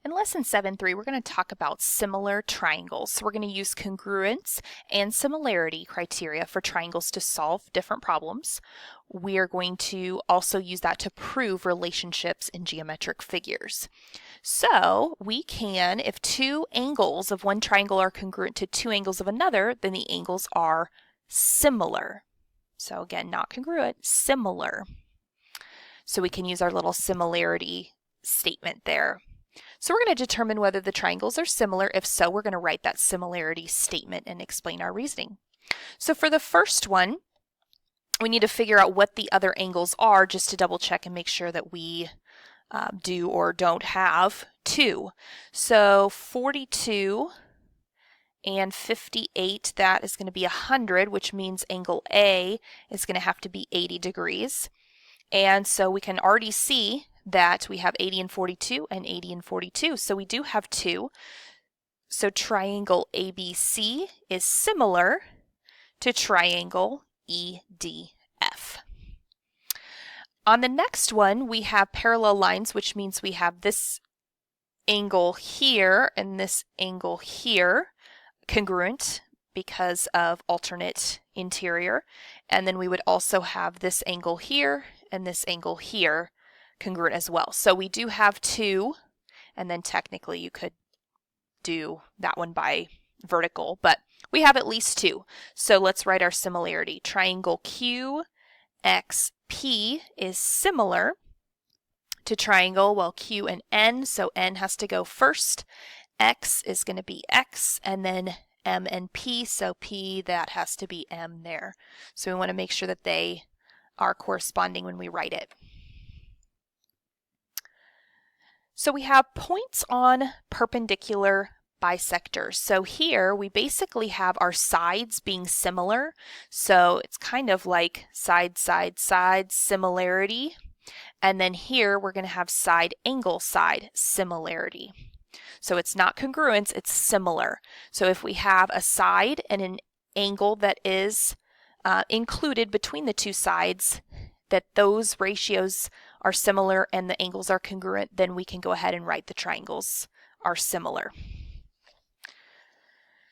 In Lesson 7.3, we're going to talk about similar triangles. So we're going to use congruence and similarity criteria for triangles to solve different problems. We are going to also use that to prove relationships in geometric figures. So we can, if two angles of one triangle are congruent to two angles of another, then the angles are similar. So again, not congruent, similar. So we can use our little similarity statement there. So we're going to determine whether the triangles are similar. If so, we're going to write that similarity statement and explain our reasoning. So for the first one, we need to figure out what the other angles are just to double check and make sure that we do or don't have 2. So 42 and 58, that is going to be 100, which means angle A is going to have to be 80 degrees. And so we can already see that we have 80 and 42 and 80 and 42. So we do have 2. So triangle ABC is similar to triangle EDF. On the next one, we have parallel lines, which means we have this angle here and this angle here congruent because of alternate interior. And then we would also have this angle here and this angle here congruent as well. So we do have 2, and then technically you could do that one by vertical, but we have at least 2. So let's write our similarity. Triangle QXP is similar to triangle, well, Q and N, so N has to go first. X is going to be X, and then M and P, so P, that has to be M there. So we want to make sure that they are corresponding when we write it. So we have points on perpendicular bisectors. So here we basically have our sides being similar. So it's kind of like side, side, side similarity. And then here we're going to have side, angle, side similarity. So it's not congruence, it's similar. So if we have a side and an angle that is included between the two sides, that those ratios are similar and the angles are congruent, then we can go ahead and write the triangles are similar.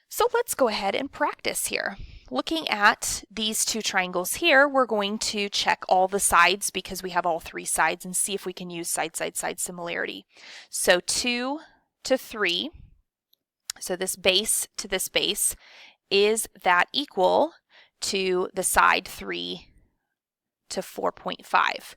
So let's go ahead and practice here. Looking at these two triangles here, we're going to check all the sides because we have all 3 sides and see if we can use side, side, side similarity. So 2 to 3, so this base to this base, is that equal to the side 3 to 4.5?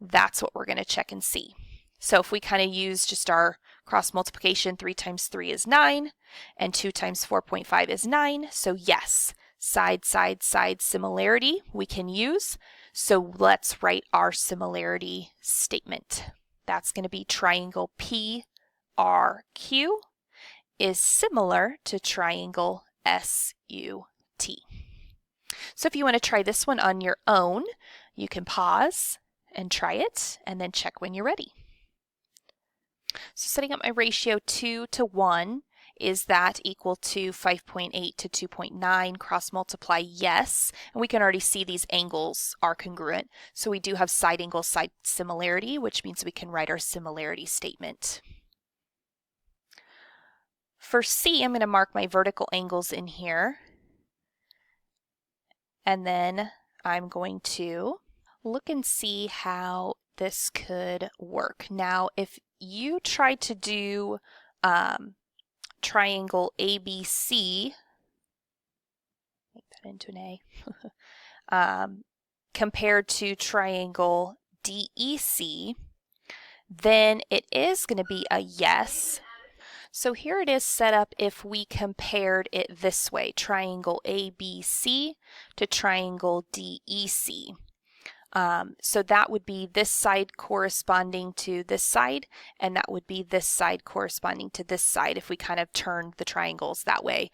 That's what we're going to check and see. So if we kind of use just our cross multiplication, 3 times 3 is 9, and 2 times 4.5 is 9. So yes, side, side, side similarity we can use. So let's write our similarity statement. That's going to be triangle PRQ is similar to triangle SUT. So if you want to try this one on your own, you can pause and try it and then check when you're ready. So setting up my ratio 2 to 1, is that equal to 5.8 to 2.9? Cross multiply, yes. And we can already see these angles are congruent. So we do have side angle side similarity, which means we can write our similarity statement. For C, I'm going to mark my vertical angles in here. And then I'm going to look and see how this could work. Now, if you try to do triangle ABC, make that into an A, compared to triangle DEC, then it is going to be a yes. So here it is set up if we compared it this way, triangle ABC to triangle DEC. So that would be this side corresponding to this side, and that would be this side corresponding to this side if we kind of turned the triangles that way.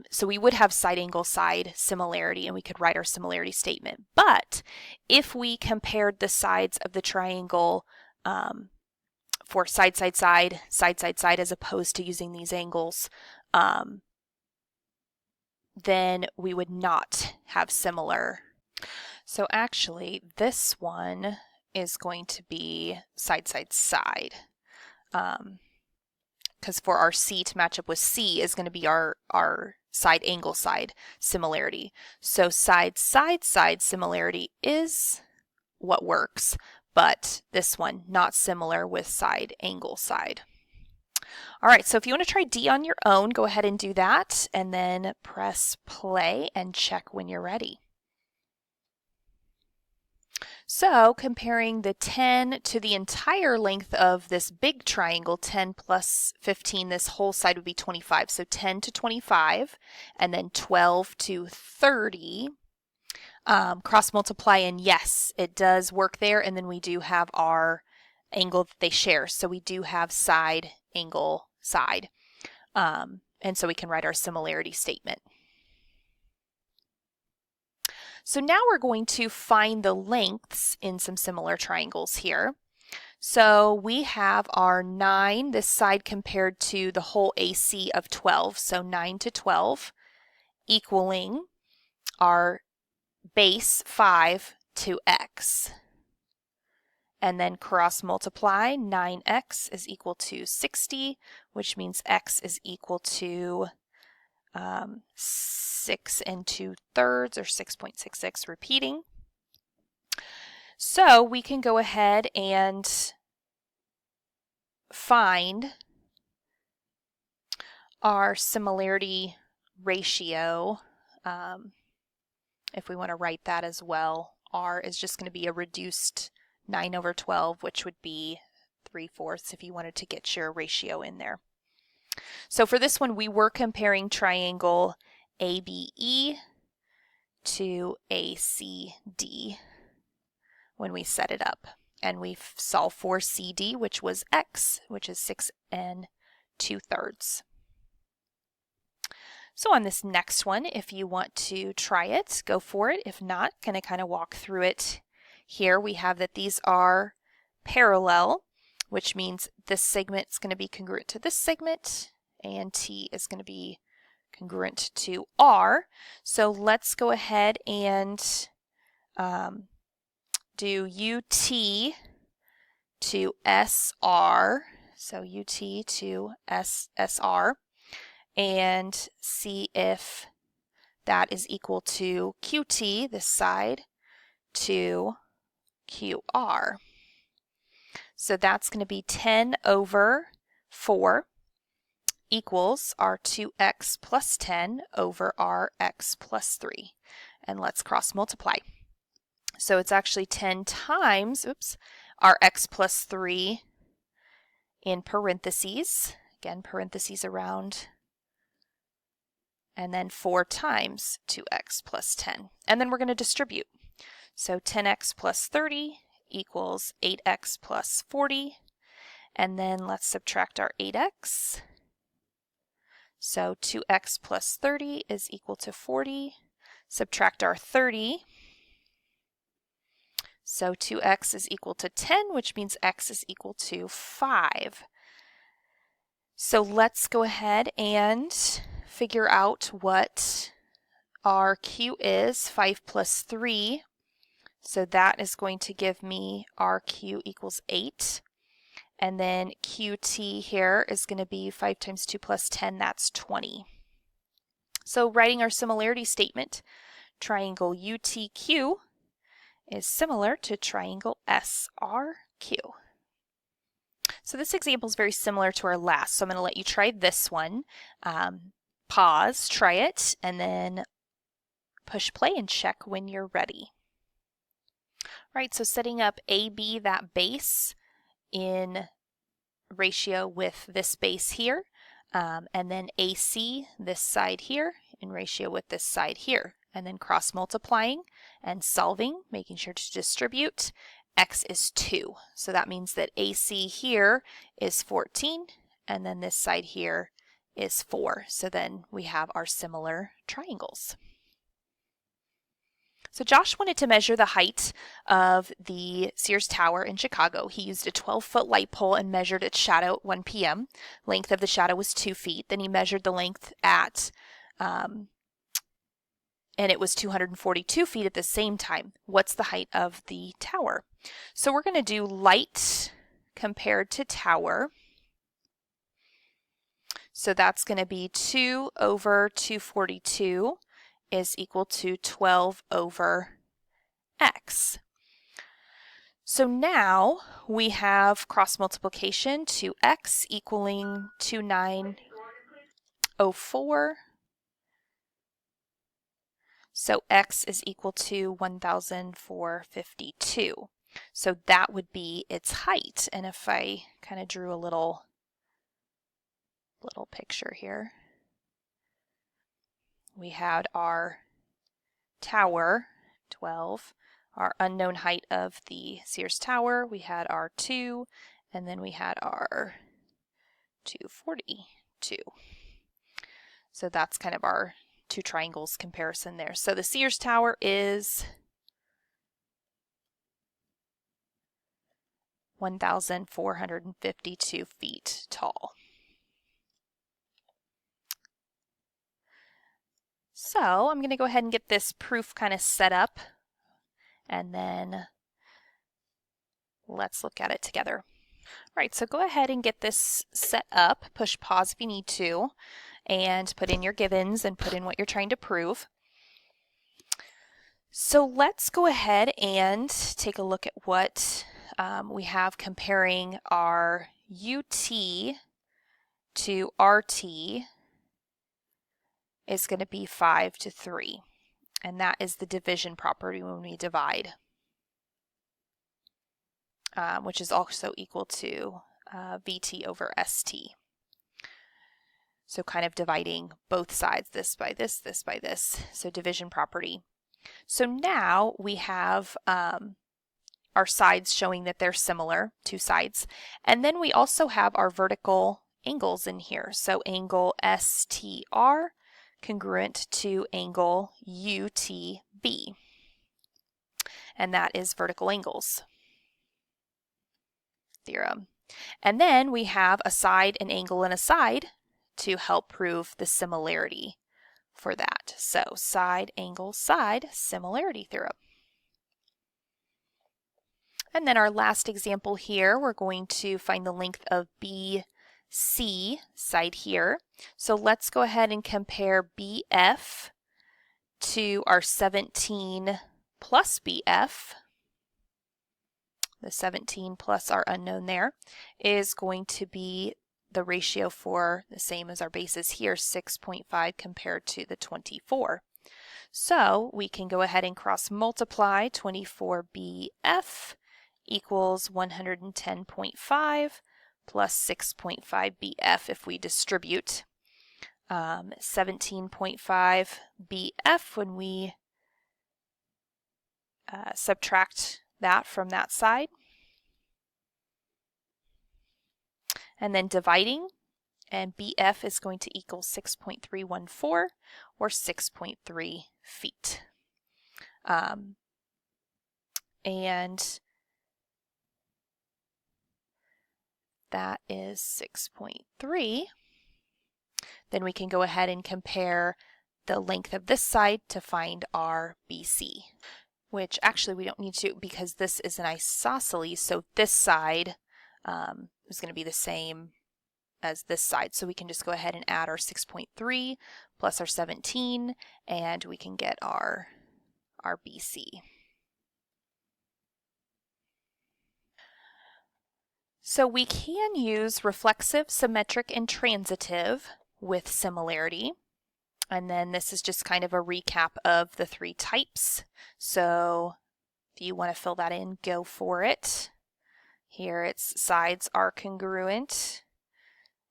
So we would have side angle side similarity, and we could write our similarity statement. But if we compared the sides of the triangle for side, side, side, side, side, side, as opposed to using these angles, then we would not have similar. So actually, this one is going to be side, side, side. because for our C to match up with C is going to be our side angle side similarity. So side similarity is what works, but this one not similar with side angle side. All right, so if you want to try D on your own, go ahead and do that, and then press play and check when you're ready. So comparing the 10 to the entire length of this big triangle, 10 plus 15, this whole side would be 25. So 10 to 25, and then 12 to 30. Cross multiply, and yes, it does work there. And then we do have our angle that they share. So we do have side, angle, side. And so we can write our similarity statement. So now we're going to find the lengths in some similar triangles here. So we have our 9, this side compared to the whole AC of 12. So 9 to 12 equaling our base 5 to x. And then cross multiply, 9x is equal to 60, which means x is equal to 6 2/3 or 6.66 repeating. So we can go ahead and find our similarity ratio. If we want to write that as well, R is just going to be a reduced 9 over 12, which would be 3/4 if you wanted to get your ratio in there. So for this one, we were comparing triangle ABE to ACD when we set it up. And we solved for CD, which was x, which is 6 2/3. So on this next one, if you want to try it, go for it. If not, going to kind of walk through it here. We have that these are parallel, which means this segment is going to be congruent to this segment, and T is going to be congruent to R. So let's go ahead and do UT to SR, so UT to SR, and see if that is equal to QT, this side, to QR. So that's going to be 10 over 4 equals our 2x plus 10 over our x plus 3. And let's cross multiply. So it's actually 10 times, our x plus 3 in parentheses. Again, parentheses around. And then 4 times 2x plus 10. And then we're going to distribute. So 10x plus 30 equals 8x plus 40. And then let's subtract our 8x. So 2x plus 30 is equal to 40. Subtract our 30. So 2x is equal to 10, which means x is equal to 5. So let's go ahead and figure out what our Q is, 5 plus 3. So that is going to give me our Q equals 8. And then QT here is going to be 5 times 2 plus 10, that's 20. So writing our similarity statement, triangle UTQ is similar to triangle SRQ. So this example is very similar to our last, so I'm going to let you try this one. Pause, try it, and then push play and check when you're ready. All right, so setting up AB, that base, in ratio with this base here, and then AC, this side here, in ratio with this side here, and then cross multiplying and solving, making sure to distribute. X is 2, so that means that AC here is 14, and then this side here is 4. So then we have our similar triangles. So Josh wanted to measure the height of the Sears Tower in Chicago. He used a 12-foot light pole and measured its shadow at 1 p.m. Length of the shadow was 2 feet. Then he measured the length at, and it was 242 feet at the same time. What's the height of the tower? So we're going to do light compared to tower. So that's going to be 2 over 242 is equal to 12 over x. So now we have cross multiplication, 2x equaling 2904. So x is equal to 1,452. So that would be its height. And if I kind of drew a little picture here, we had our tower, 12, our unknown height of the Sears Tower, we had our 2, and then we had our 242. So that's kind of our two triangles comparison there. So the Sears Tower is 1,452 feet tall. So I'm going to go ahead and get this proof kind of set up, and then let's look at it together. All right, so go ahead and get this set up. Push pause if you need to, and put in your givens and put in what you're trying to prove. So let's go ahead and take a look at what we have comparing our UT to RT is going to be 5 to 3. And that is the division property when we divide, which is also equal to VT over ST. So kind of dividing both sides, this by this, this by this. So division property. So now we have our sides showing that they're similar, two sides. And then we also have our vertical angles in here. So angle STR congruent to angle UTB. And that is vertical angles theorem. And then we have a side, an angle, and a side to help prove the similarity for that. So side, angle, side, similarity theorem. And then our last example here, we're going to find the length of BC side here. So let's go ahead and compare BF to our 17 plus BF. The 17 plus our unknown there is going to be the ratio for the same as our bases here, 6.5 compared to the 24. So we can go ahead and cross multiply 24BF equals 110.5 plus 6.5 BF if we distribute. 17.5 BF when we subtract that from that side. And then dividing, and BF is going to equal 6.314 or 6.3 feet. And that is 6.3. Then we can go ahead and compare the length of this side to find our BC, which actually we don't need to because this is an isosceles, so this side is going to be the same as this side. So we can just go ahead and add our 6.3 plus our 17, and we can get our BC. So we can use reflexive, symmetric, and transitive with similarity. And then this is just kind of a recap of the three types. So if you want to fill that in, go for it. Here its sides are congruent,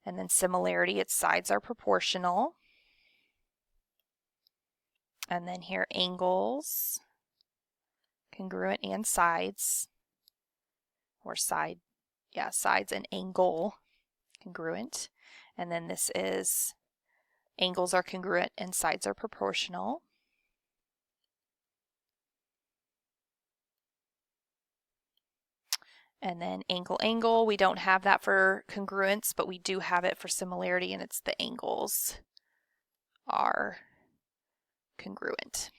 and then similarity, its sides are proportional. And then here angles, congruent and sides, or sides and angle, congruent. And then this is angles are congruent and sides are proportional. And then angle, we don't have that for congruence, but we do have it for similarity, and it's the angles are congruent.